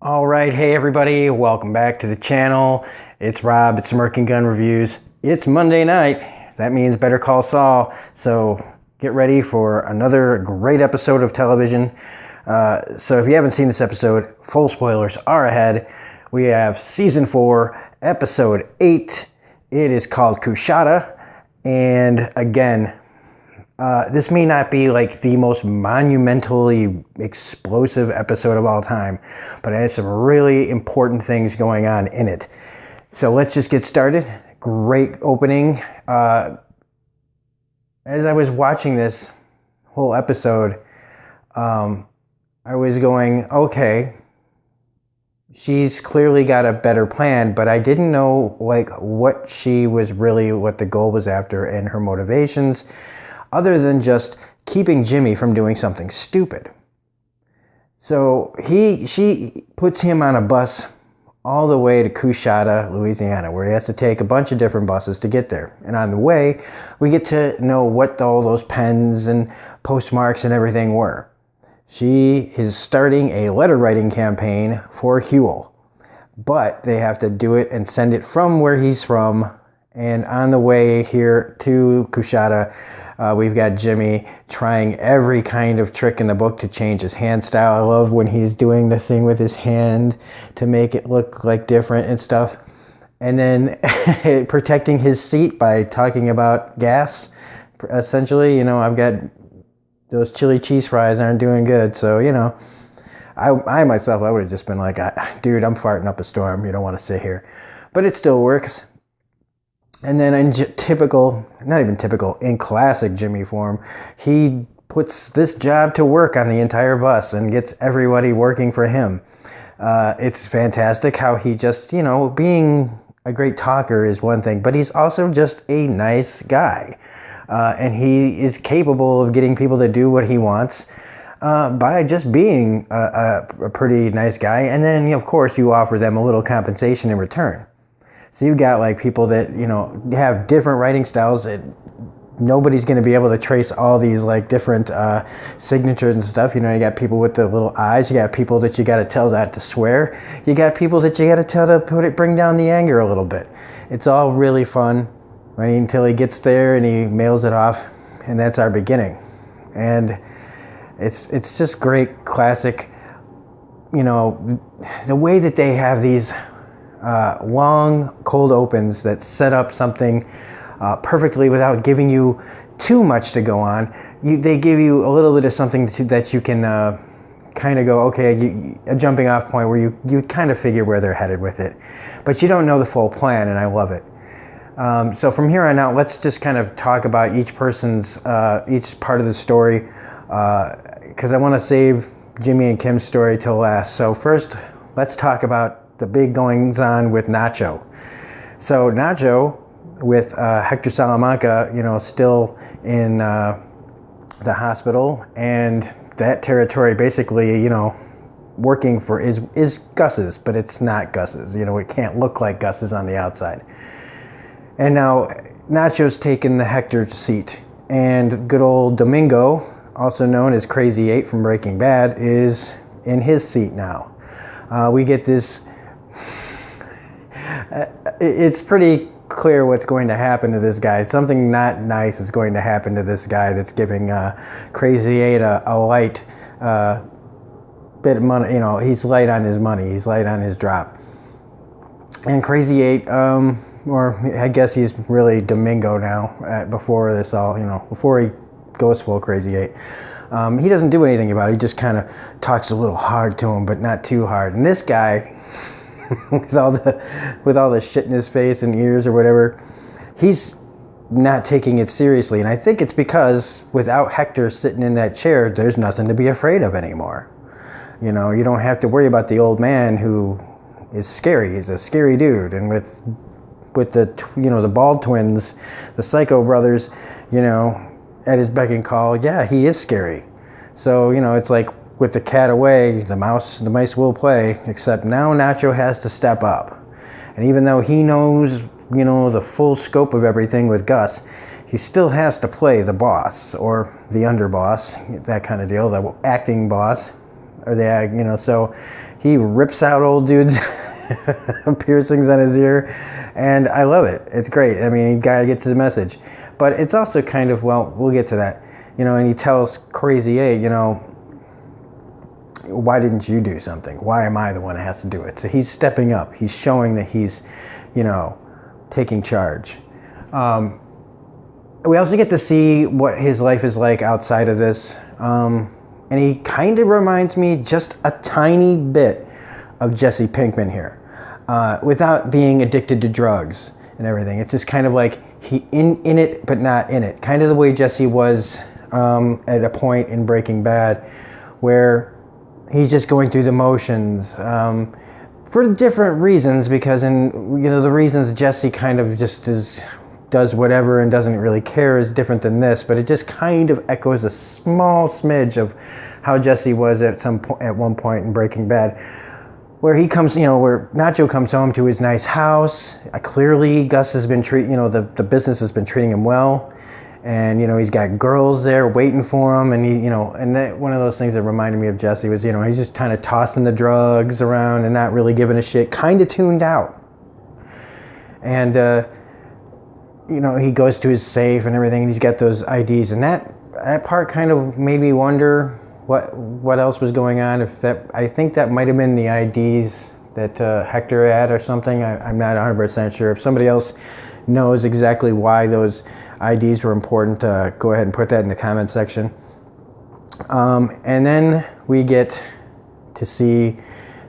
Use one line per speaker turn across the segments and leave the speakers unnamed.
All right, hey everybody, welcome back to the channel. It's Rob, it's Smirking Gun Reviews. It's Monday night, that means Better Call Saul, so get ready for another great episode of television. So if you haven't seen this episode, full spoilers are ahead. We have Season 4, Episode 8. It is called Coushatta, and again, this may not be like the most monumentally explosive episode of all time, but it has some really important things going on in it. So let's just get started. Great opening. As I was watching this whole episode, I was going, okay, she's clearly got a better plan, but I didn't know like what the goal was after and her motivations, other than just keeping Jimmy from doing something stupid. So she puts him on a bus all the way to Coushatta, Louisiana, where he has to take a bunch of different buses to get there. And on the way, we get to know what all those pens and postmarks and everything were. She is starting a letter writing campaign for Huel, but they have to do it and send it from where he's from. And on the way here to Coushatta, we've got Jimmy trying every kind of trick in the book to change his hand style. I love when he's doing the thing with his hand to make it look like different and stuff. And then protecting his seat by talking about gas. Essentially, you know, I've got those chili cheese fries aren't doing good. So, you know, I myself, I would have just been like, dude, I'm farting up a storm. You don't want to sit here. But it still works. And then in in classic Jimmy form, he puts this job to work on the entire bus and gets everybody working for him. It's fantastic how he just, you know, being a great talker is one thing, but he's also just a nice guy. And he is capable of getting people to do what he wants by just being a pretty nice guy. And then, of course, you offer them a little compensation in return. So you've got like people that, you know, have different writing styles that nobody's going to be able to trace all these like different signatures and stuff. You know, you got people with the little eyes. You got people that you got to tell not to swear. You got people that you got to tell to bring down the anger a little bit. It's all really fun, right, until he gets there and he mails it off, and that's our beginning. And it's just great classic, you know, the way that they have these long cold opens that set up something perfectly without giving you too much to go on. They give you a little bit of something that you can kind of go, okay, a jumping off point where you kind of figure where they're headed with it. But you don't know the full plan, and I love it. So from here on out, let's just kind of talk about each person's, each part of the story, because I want to save Jimmy and Kim's story till last. So first, let's talk about the big goings on with Nacho. So Nacho, with Hector Salamanca, you know, still in the hospital, and that territory basically, you know, working for is Gus's, but it's not Gus's. You know, it can't look like Gus's on the outside. And now Nacho's taken the Hector seat, and good old Domingo, also known as Crazy 8 from Breaking Bad, is in his seat now. We get this. It's pretty clear what's going to happen to this guy. Something not nice is going to happen to this guy that's giving Crazy 8 a light bit of money. You know, he's light on his money. He's light on his drop. And Crazy 8, or I guess he's really Domingo now, before this all, you know, before he goes full Crazy 8. He doesn't do anything about it. He just kind of talks a little hard to him, but not too hard. And this guy, with all the shit in his face and ears or whatever, he's not taking it seriously. And I think it's because without Hector sitting in that chair, there's nothing to be afraid of anymore. You know, you don't have to worry about the old man who is scary. He's a scary dude. And with the, you know, the Bald twins, the Psycho brothers, you know, at his beck and call, yeah, he is scary. So, you know, it's like with the cat away, the mice will play, except now Nacho has to step up. And even though he knows, you know, the full scope of everything with Gus, he still has to play the boss or the underboss, that kind of deal, the acting boss. or so he rips out old dude's piercings on his ear, and I love it. It's great. I mean, guy gets his message, but it's also kind of, well, we'll get to that, and he tells Crazy 8, why didn't you do something? Why am I the one that has to do it? So he's stepping up. He's showing that he's, taking charge. We also get to see what his life is like outside of this. And he kind of reminds me just a tiny bit of Jesse Pinkman here, without being addicted to drugs and everything. It's just kind of like he in it, but not in it. Kind of the way Jesse was at a point in Breaking Bad, where he's just going through the motions for different reasons, because the reasons Jesse kind of just does whatever and doesn't really care is different than this, but it just kind of echoes a small smidge of how Jesse was at one point in Breaking Bad, where he comes, where Nacho comes home to his nice house. Clearly Gus has been the business has been treating him well. And, he's got girls there waiting for him. And, and that, one of those things that reminded me of Jesse was, he's just kind of tossing the drugs around and not really giving a shit, kind of tuned out. And, he goes to his safe and everything, and he's got those IDs. And that part kind of made me wonder what else was going on. I think that might have been the IDs that Hector had or something. I'm not 100% sure. If somebody else knows exactly why those IDs were important, go ahead and put that in the comment section. And then we get to see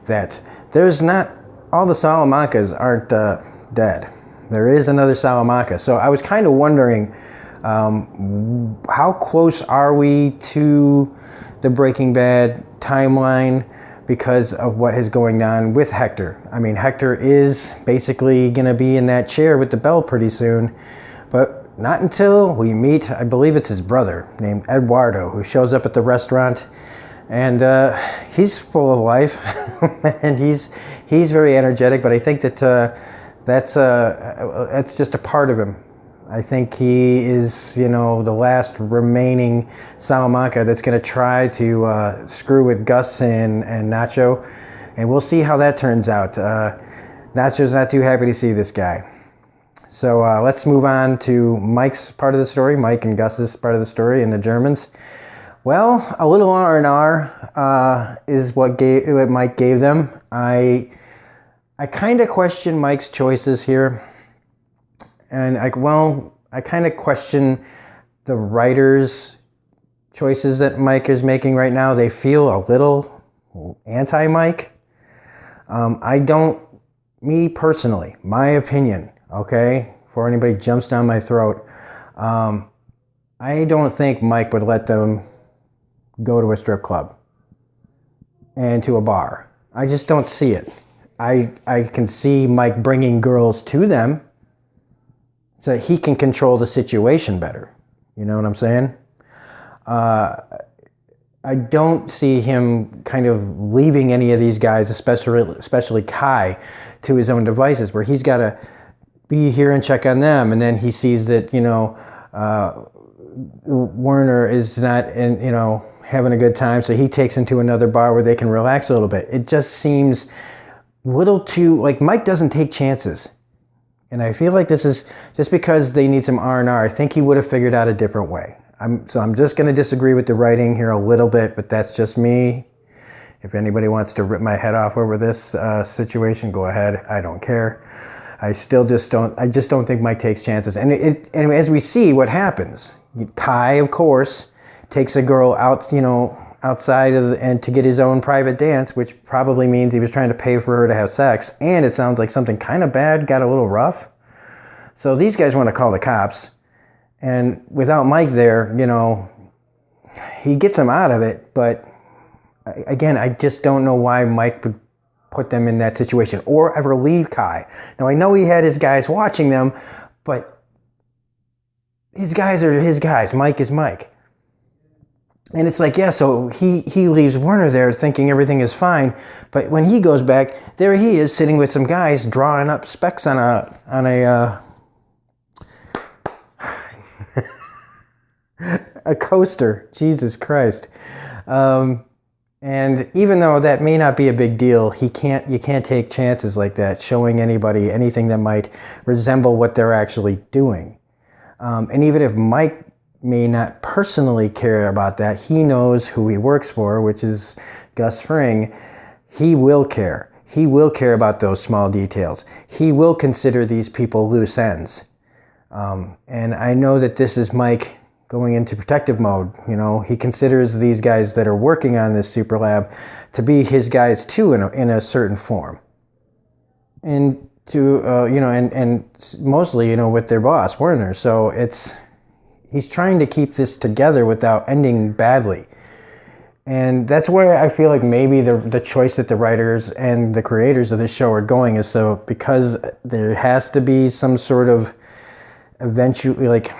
that there's not, all the Salamancas aren't dead. There is another Salamanca. So I was kind of wondering, how close are we to the Breaking Bad timeline because of what is going on with Hector? I mean, Hector is basically going to be in that chair with the bell pretty soon, but not until we meet, I believe it's his brother named Eduardo, who shows up at the restaurant, and he's full of life, and he's very energetic. But I think that that's just a part of him. I think he is, the last remaining Salamanca that's going to try to screw with Gus and Nacho, and we'll see how that turns out. Nacho's not too happy to see this guy. So let's move on to Mike's part of the story, Mike and Gus's part of the story, and the Germans. Well, a little R&R is what Mike gave them. I kind of question Mike's choices here. And I kind of question the writers' choices that Mike is making right now. They feel a little anti-Mike. Me personally, my opinion, okay, before anybody jumps down my throat, I don't think Mike would let them go to a strip club and to a bar. I just don't see it. I can see Mike bringing girls to them so he can control the situation better. You know what I'm saying? I don't see him kind of leaving any of these guys, especially Kai, to his own devices, where he's got to be here and check on them, and then he sees that Werner is not having a good time, so he takes him to another bar where they can relax a little bit. It just seems a little too, like, Mike doesn't take chances. And I feel like this is just because they need some R&R. I think he would have figured out a different way. I'm just going to disagree with the writing here a little bit, but that's just me. If anybody wants to rip my head off over this situation, go ahead. I don't care. I just don't think Mike takes chances. And as we see what happens, Kai, of course, takes a girl out, outside and to get his own private dance, which probably means he was trying to pay for her to have sex. And it sounds like something kind of bad got a little rough. So these guys want to call the cops. And without Mike there, he gets them out of it. But again, I just don't know why Mike would put them in that situation or ever leave Kai. Now, I know he had his guys watching them, but his guys are his guys. Mike is Mike. And it's like, yeah, so he leaves Werner there thinking everything is fine. But when he goes back, there he is sitting with some guys drawing up specs on a a coaster. Jesus Christ. And even though that may not be a big deal, you can't take chances like that, showing anybody anything that might resemble what they're actually doing. And even if Mike may not personally care about that, he knows who he works for, which is Gus Fring. He will care. He will care about those small details. He will consider these people loose ends. And I know that this is Mike going into protective mode. You know, he considers these guys that are working on this super lab to be his guys too, in a certain form. And to and mostly, with their boss Werner. So he's trying to keep this together without ending badly. And that's where I feel like maybe the choice that the writers and the creators of this show are going is so, because there has to be some sort of eventually, like,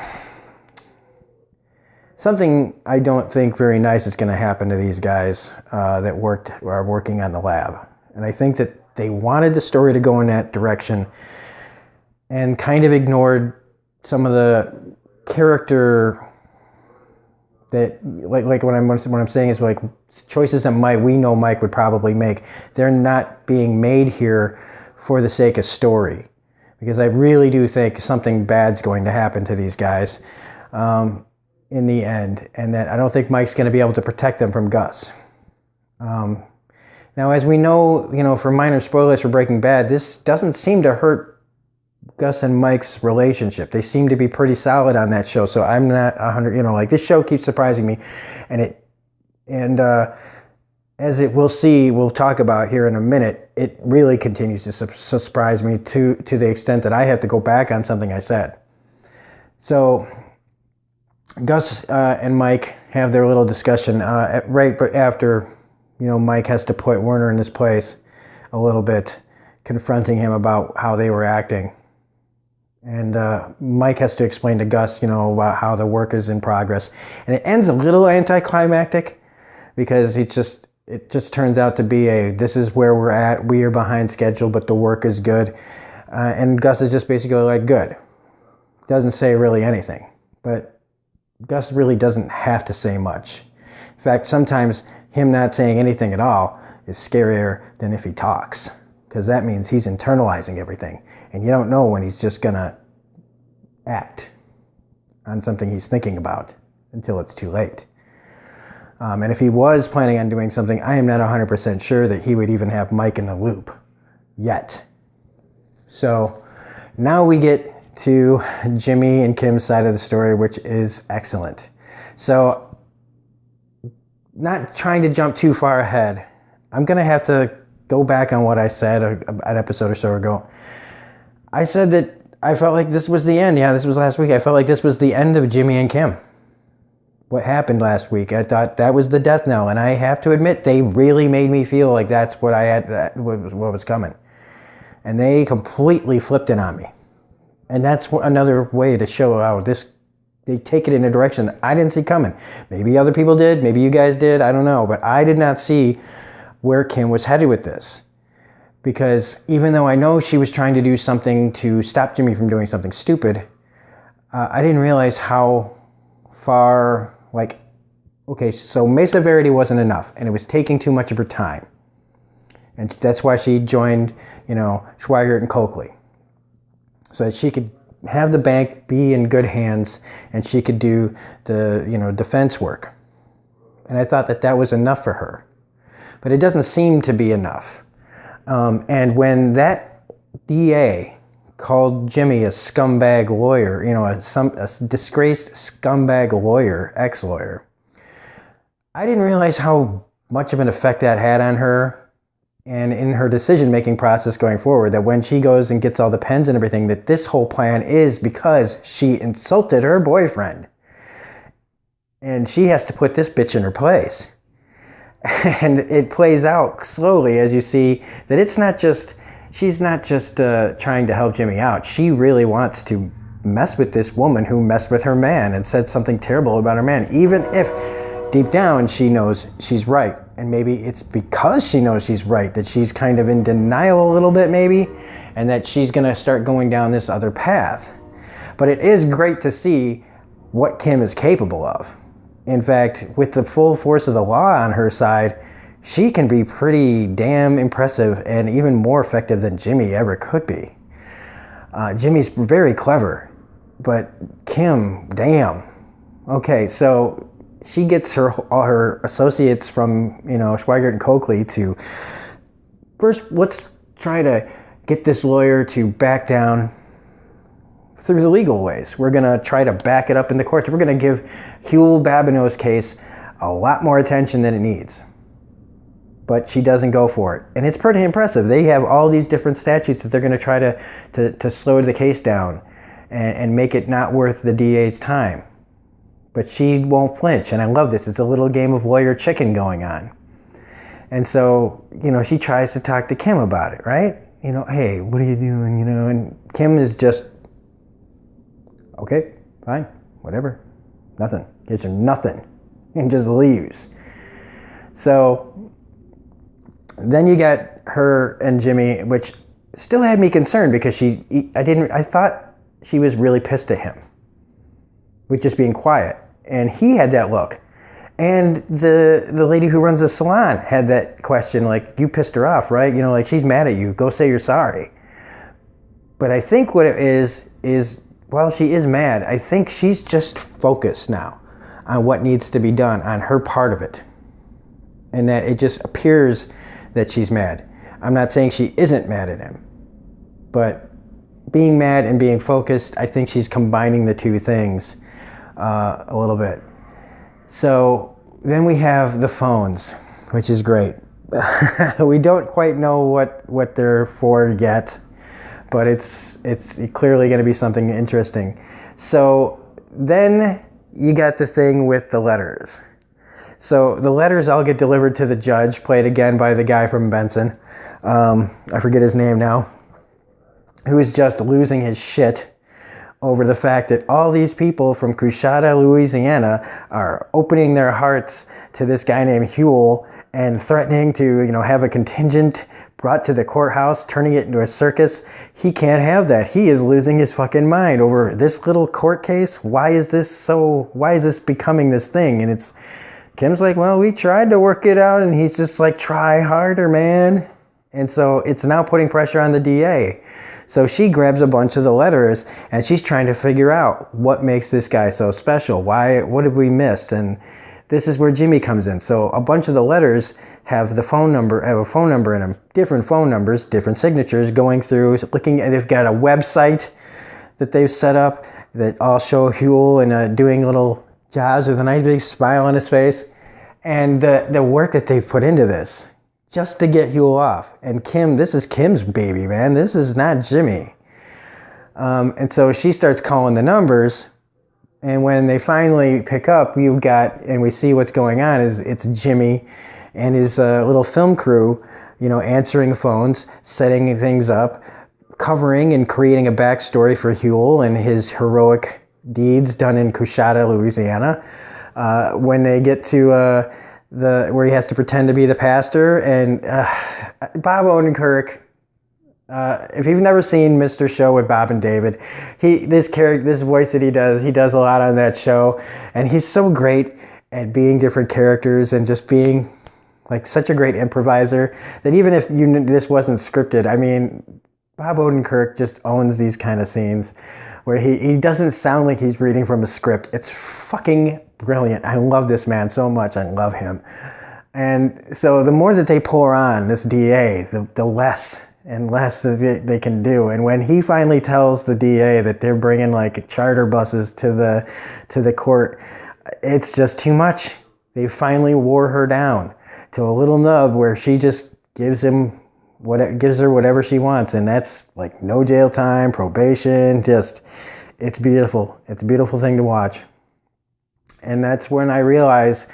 something I don't think very nice is going to happen to these guys that are working on the lab. And I think that they wanted the story to go in that direction and kind of ignored some of the character that, like what I'm saying is, like, choices that we know Mike would probably make. They're not being made here for the sake of story, because I really do think something bad's going to happen to these guys in the end, and that I don't think Mike's going to be able to protect them from Gus. Now, as we know, for minor spoilers for Breaking Bad, this doesn't seem to hurt Gus and Mike's relationship. They seem to be pretty solid on that show, so I'm not 100. This show keeps surprising me, and as we'll talk about here in a minute, it really continues to surprise me to the extent that I have to go back on something I said. So Gus and Mike have their little discussion right after, Mike has to put Werner in his place a little bit, confronting him about how they were acting. And Mike has to explain to Gus, about how the work is in progress. And it ends a little anticlimactic, because it just turns out to be this is where we're at. We are behind schedule, but the work is good. And Gus is just basically like, good. Doesn't say really anything. But Gus really doesn't have to say much. In fact, sometimes him not saying anything at all is scarier than if he talks, because that means he's internalizing everything. And you don't know when he's just going to act on something he's thinking about until it's too late. And if he was planning on doing something, I am not 100% sure that he would even have Mike in the loop yet. So now we get to Jimmy and Kim's side of the story, which is excellent. So, not trying to jump too far ahead, I'm going to have to go back on what I said an episode or so ago. I said that I felt like this was the end. Yeah, this was last week. I felt like this was the end of Jimmy and Kim. What happened last week, I thought that was the death knell, and I have to admit, they really made me feel like that's what what was coming. And they completely flipped it on me. And that's another way to show how they take it in a direction that I didn't see coming. Maybe other people did, maybe you guys did, I don't know. But I did not see where Kim was headed with this. Because even though I know she was trying to do something to stop Jimmy from doing something stupid, I didn't realize how far, so Mesa Verde wasn't enough, and it was taking too much of her time. And that's why she joined, Schweigert and Coakley. So that she could have the bank be in good hands, and she could do the, defense work. And I thought that was enough for her. But it doesn't seem to be enough. And when that DA called Jimmy a scumbag lawyer, a disgraced scumbag lawyer, ex-lawyer, I didn't realize how much of an effect that had on her and in her decision-making process going forward, that when she goes and gets all the pens and everything, that this whole plan is because she insulted her boyfriend. And she has to put this bitch in her place. And it plays out slowly as you see that she's not just trying to help Jimmy out. She really wants to mess with this woman who messed with her man and said something terrible about her man, even if deep down she knows she's right. And maybe it's because she knows she's right that she's kind of in denial a little bit, maybe, and that she's going to start going down this other path. But it is great to see what Kim is capable of. In fact, with the full force of the law on her side, she can be pretty damn impressive and even more effective than Jimmy ever could be. Jimmy's very clever, but Kim, damn. Okay, so she gets all her associates from, Schweigert and Coakley to, first, let's try to get this lawyer to back down through the legal ways. We're going to try to back it up in the courts. We're going to give Huell Babineau's case a lot more attention than it needs. But she doesn't go for it. And it's pretty impressive. They have all these different statutes that they're going to try to slow the case down and make it not worth the DA's time. But she won't flinch. And I love this. It's a little game of lawyer chicken going on. And so, she tries to talk to Kim about it, right? Hey, what are you doing? And Kim is just, okay, fine, whatever. Nothing. Gives her nothing. And just leaves. So then you got her and Jimmy, which still had me concerned because I thought she was really pissed at him with just being quiet. And he had that look. And the lady who runs the salon had that question, like, you pissed her off, right? Like, she's mad at you. Go say you're sorry. But I think what it is, while she is mad, I think she's just focused now on what needs to be done on her part of it. And that it just appears that she's mad. I'm not saying she isn't mad at him. But being mad and being focused, I think she's combining the two things a little bit. So then we have the phones, which is great. We don't quite know what they're for yet, but it's clearly going to be something interesting. So then you got the thing with the letters. So the letters all get delivered to the judge, played again by the guy from Benson. I forget his name now, who is just losing his shit over the fact that all these people from Coushatta, Louisiana are opening their hearts to this guy named Huell and threatening to, have a contingent brought to the courthouse, turning it into a circus. He can't have that. He is losing his fucking mind over this little court case. Why is this becoming this thing? And Kim's like, well, we tried to work it out, and he's just like, try harder, man. And so it's now putting pressure on the DA. So she grabs a bunch of the letters and she's trying to figure out what makes this guy so special. What have we missed? And this is where Jimmy comes in. So a bunch of the letters have a phone number in them, different phone numbers, different signatures going through, they've got a website that they've set up that all show Huell and doing little jobs with a nice big smile on his face. And the work that they've put into this, just to get Huell off. And Kim, this is Kim's baby, man. This is not Jimmy. And so she starts calling the numbers. And when they finally pick up, and we see what's going on, it's Jimmy and his little film crew, answering phones, setting things up, covering and creating a backstory for Huell and his heroic deeds done in Coushatta, Louisiana. When they get to where he has to pretend to be the pastor, and Bob Odenkirk. If you've never seen Mr. Show with Bob and David, this voice that he does a lot on that show, and he's so great at being different characters and just being like such a great improviser that even if this wasn't scripted, I mean, Bob Odenkirk just owns these kind of scenes where he doesn't sound like he's reading from a script. It's fucking brilliant. I love this man so much. I love him. And so the more that they pour on this DA, the less and less that they can do. And when he finally tells the DA that they're bringing like charter buses to the court, it's just too much. They finally wore her down to a little nub where she just gives her whatever she wants, and that's like no jail time, probation. Just, it's beautiful. It's a beautiful thing to watch. And that's when I realized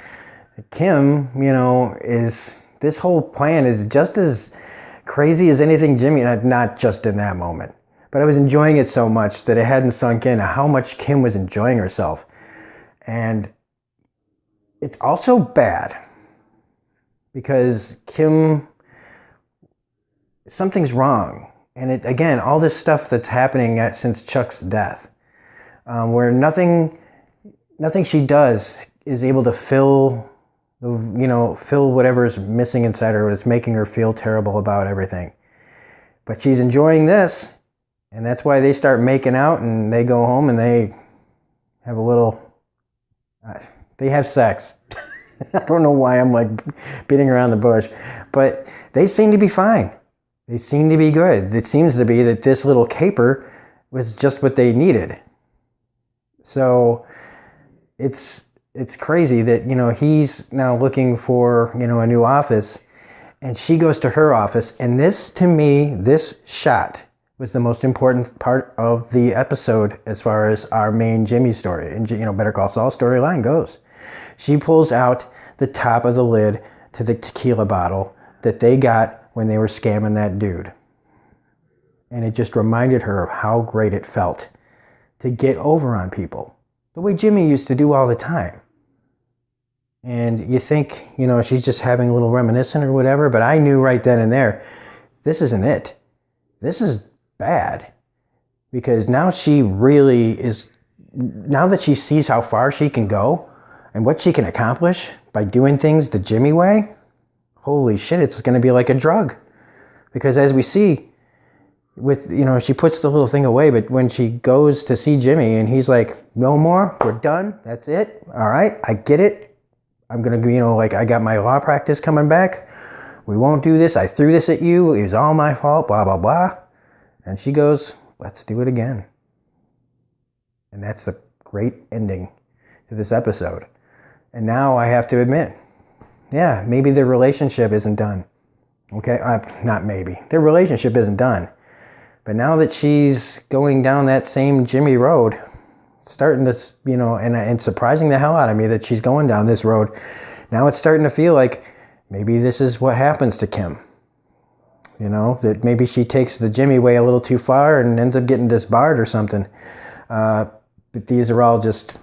Kim, this whole plan is just as crazy as anything Jimmy, not just in that moment, but I was enjoying it so much that it hadn't sunk in how much Kim was enjoying herself. And it's also bad because Kim, something's wrong. And again, all this stuff that's happening since Chuck's death, where nothing she does is able to fill fill whatever's missing inside her that's making her feel terrible about everything. But she's enjoying this, and that's why they start making out, and they go home and they have they have sex. I don't know why I'm like beating around the bush, but they seem to be fine. They seem to be good. It seems to be that this little caper was just what they needed. So it's crazy that, he's now looking for, a new office, and she goes to her office. And this, to me, this shot was the most important part of the episode as far as our main Jimmy story and, Better Call Saul storyline goes. She pulls out the top of the lid to the tequila bottle that they got when they were scamming that dude. And it just reminded her of how great it felt to get over on people, the way Jimmy used to do all the time. And you think, she's just having a little reminiscent or whatever, but I knew right then and there, this isn't it. This is bad. Because now she really is, now that she sees how far she can go and what she can accomplish by doing things the Jimmy way, holy shit, it's going to be like a drug. Because as we see, she puts the little thing away, but when she goes to see Jimmy and he's like, no more, we're done, that's it, all right, I get it. I'm going to, I got my law practice coming back. We won't do this. I threw this at you. It was all my fault, blah, blah, blah. And she goes, let's do it again. And that's the great ending to this episode. And now I have to admit, yeah, maybe their relationship isn't done. Okay, not maybe. Their relationship isn't done. But now that she's going down that same Jimmy road, starting to, and surprising the hell out of me that she's going down this road, now it's starting to feel like maybe this is what happens to Kim. That maybe she takes the Jimmy way a little too far and ends up getting disbarred or something. But these are all just,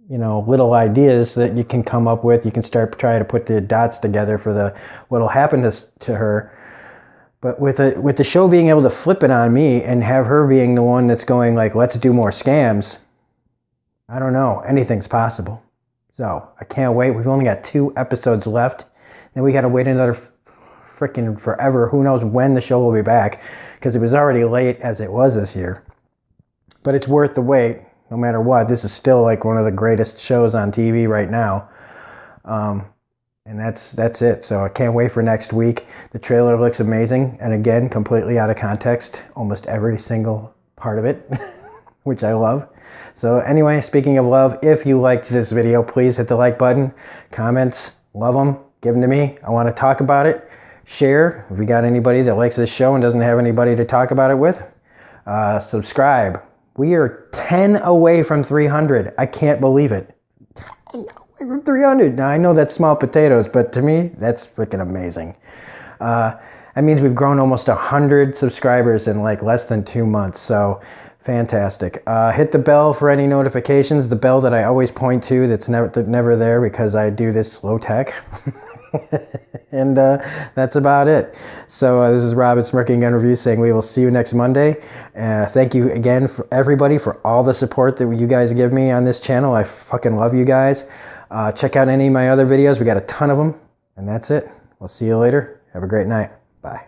little ideas that you can come up with. You can start trying to put the dots together for what'll happen to her. But with the show being able to flip it on me and have her being the one that's going like, let's do more scams, I don't know. Anything's possible. So I can't wait. We've only got 2 episodes left. Then we got to wait another freaking forever. Who knows when the show will be back, because it was already late as it was this year. But it's worth the wait no matter what. This is still like one of the greatest shows on TV right now. And that's it. So I can't wait for next week. The trailer looks amazing. And again, completely out of context, almost every single part of it, which I love. So anyway, speaking of love, if you liked this video, please hit the like button. Comments, love them, give them to me. I want to talk about it. Share if you got anybody that likes this show and doesn't have anybody to talk about it with. Subscribe. We are 10 away from 300. I can't believe it. 10 away from 300. Now, I know that's small potatoes, but to me, that's freaking amazing. That means we've grown almost 100 subscribers in like less than 2 months. So fantastic. Hit the bell for any notifications. The bell that I always point to that's never there because I do this low tech. And that's about it. So this is Rob at Smirking Gun Reviews saying we will see you next Monday. Thank you again for everybody for all the support that you guys give me on this channel. I fucking love you guys. Check out any of my other videos. We got a ton of them. And that's it. We'll see you later. Have a great night. Bye.